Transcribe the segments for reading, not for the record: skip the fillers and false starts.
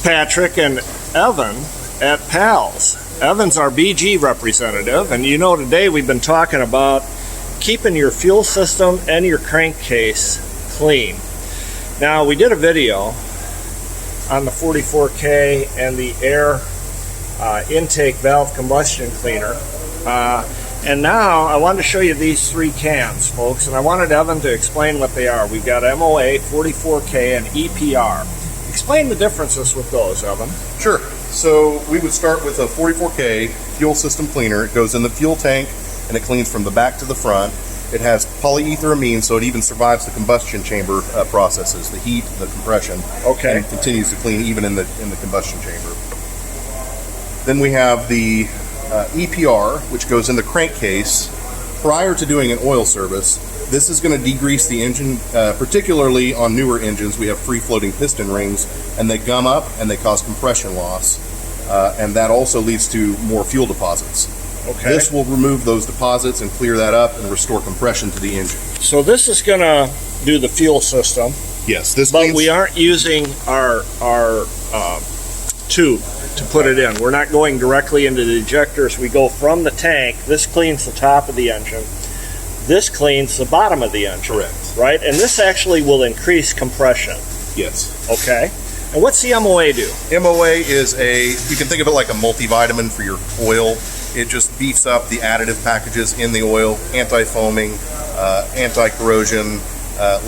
Patrick and Evan at PALS. Evan's our BG representative, and you know today we've been talking about keeping your fuel system and your crankcase clean. Now, we did a video on the 44K and the air intake valve combustion cleaner, and now I wanted to show you these three cans, folks, and I wanted Evan to explain what they are. We've got MOA, 44K, and EPR. Explain the differences with those, Evan. Sure. So we would start with a 44K fuel system cleaner. It goes in the fuel tank and it cleans from the back to the front. It has polyetheramine, so it even survives the combustion chamber processes, the heat, the compression. Okay. And continues to clean even in the combustion chamber. Then we have the EPR, which goes in the crankcase prior to doing an oil service. This is going to degrease the engine, particularly on newer engines. We have free-floating piston rings, and they gum up and they cause compression loss, and that also leads to more fuel deposits. Okay. This will remove those deposits and clear that up and restore compression to the engine. So this is going to do the fuel system. Yes, this but means we aren't using our tube to put it in. We're not going directly into the ejectors. We go from the tank. This cleans the top of the engine. This cleans the bottom of the engine. Correct. Right? And this actually will increase compression. Yes. Okay. And what's the MOA do? MOA is you can think of it like a multivitamin for your oil. It just beefs up the additive packages in the oil, anti-foaming, anti-corrosion,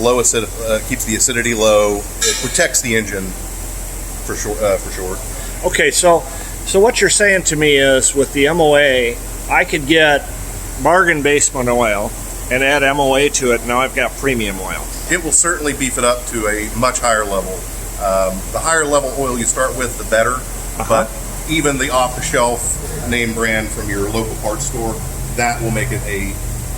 low acid, keeps the acidity low. It protects the engine for short. Okay, so what you're saying to me is with the MOA, I could get bargain basement oil and add MOA to it. Now I've got premium oil. It will certainly beef it up to a much higher level. The higher level oil you start with, the better. But even the off-the-shelf name brand from your local parts store, that will make it a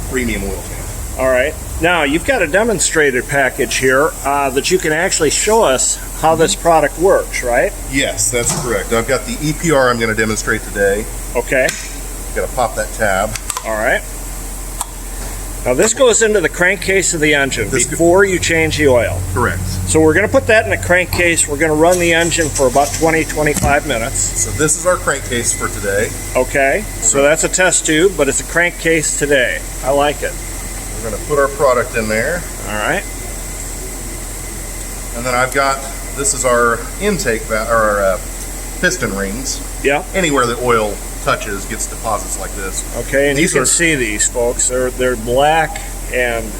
premium oil can. All right. Now you've got a demonstrator package here that you can actually show us how this product works, right? Yes, that's correct. I've got the EPR I'm going to demonstrate today. Okay. Got to pop that tab. All right. Now this goes into the crankcase of the engine before you change the oil. Correct. So we're going to put that in the crankcase. We're going to run the engine for about 20-25 minutes. So this is our crankcase for today. Okay. So that's a test tube, but it's a crankcase today. I like it. We're going to put our product in there. All right. And then this is our intake, our piston rings. Yeah. Anywhere that oil touches gets deposits like this. Okay, and you can see these, folks. They're black and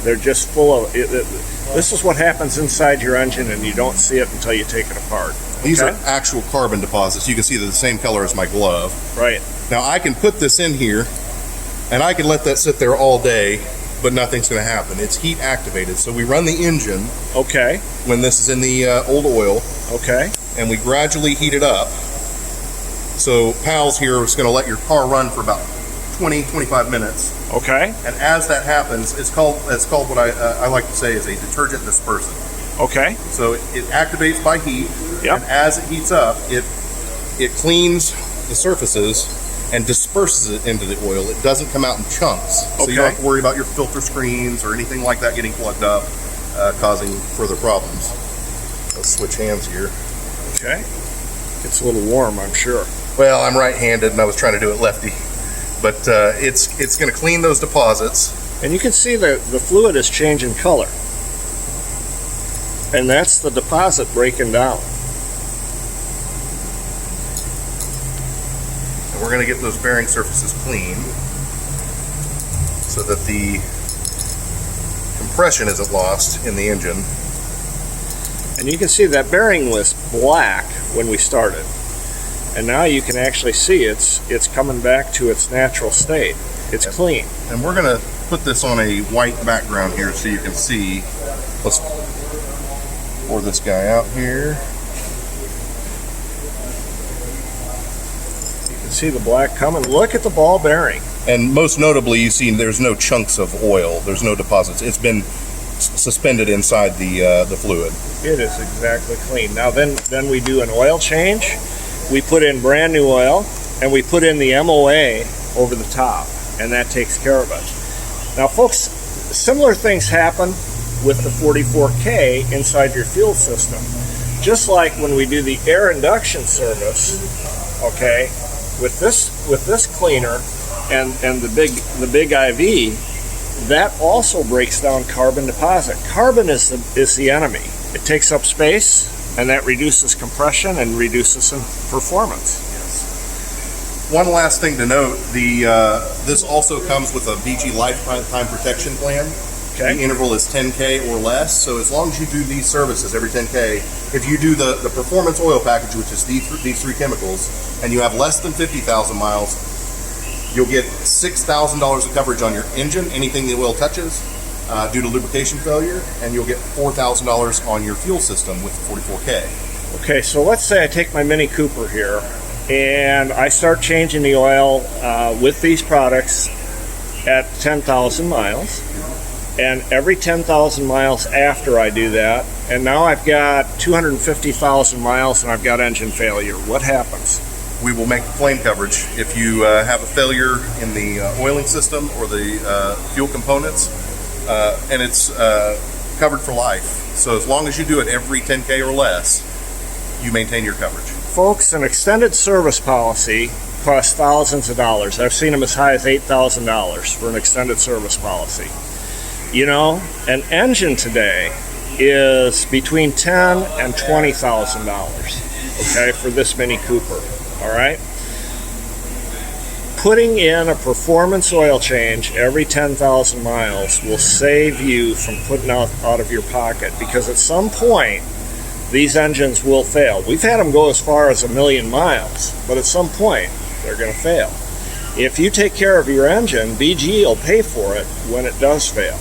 they're just full of it. This is what happens inside your engine, and you don't see it until you take it apart. Okay? These are actual carbon deposits. You can see they're the same color as my glove. Right. Now I can put this in here, and I can let that sit there all day, but nothing's going to happen. It's heat activated, so we run the engine. Okay. When this is in the old oil. Okay. And we gradually heat it up. So PALS here is going to let your car run for about 20-25 minutes. Okay. And as that happens, it's called what I like to say is a detergent dispersant. Okay. So it activates by heat. Yep. And as it heats up, it cleans the surfaces and disperses it into the oil. It doesn't come out in chunks. So you don't have to worry about your filter screens or anything like that getting plugged up, causing further problems. Let's switch hands here. Okay. It's a little warm, I'm sure. Well, I'm right-handed and I was trying to do it lefty. But it's going to clean those deposits. And you can see the fluid is changing color. And that's the deposit breaking down. And we're going to get those bearing surfaces clean so that the compression isn't lost in the engine. And you can see that bearing was black when we started. And now you can actually see it's coming back to its natural state. It's clean. And we're going to put this on a white background here so you can see. Let's pour this guy out here. You can see the black coming. Look at the ball bearing. And most notably, you see there's no chunks of oil. There's no deposits. It's been suspended inside the fluid. It is exactly clean. Now then we do an oil change. We put in brand new oil, and we put in the MOA over the top, and that takes care of it. Now, folks, similar things happen with the 44K inside your fuel system. just like when we do the air induction service, okay, with this cleaner and the big IV, that also breaks down carbon deposit. Carbon is the enemy. It takes up space, and that reduces compression and reduces performance. One last thing to note: this also comes with a BG lifetime protection plan. Okay. The interval is 10K or less. So as long as you do these services every 10K, if you do the performance oil package, which is these three chemicals, and you have less than 50,000 miles, you'll get $6,000 of coverage on your engine, anything the oil touches, due to lubrication failure, and you'll get $4,000 on your fuel system with 44K. Okay, so let's say I take my Mini Cooper here, and I start changing the oil with these products at 10,000 miles. And every 10,000 miles after I do that, and now I've got 250,000 miles and I've got engine failure, what happens? We will make claim coverage if you have a failure in the oiling system or the fuel components, and it's covered for life. So as long as you do it every 10K or less, you maintain your coverage. Folks, an extended service policy costs thousands of dollars. I've seen them as high as $8,000 for an extended service policy. You know, an engine today is between $10,000 and $20,000, okay, for this Mini Cooper, all right? Putting in a performance oil change every 10,000 miles will save you from putting out of your pocket, because at some point, these engines will fail. We've had them go as far as 1,000,000 miles, but at some point, they're going to fail. If you take care of your engine, BG will pay for it when it does fail.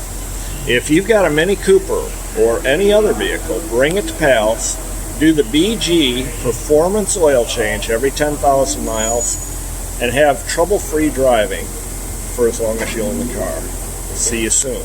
If you've got a Mini Cooper or any other vehicle, bring it to PALS, do the BG performance oil change every 10,000 miles, and have trouble-free driving for as long as you own the car. See you soon.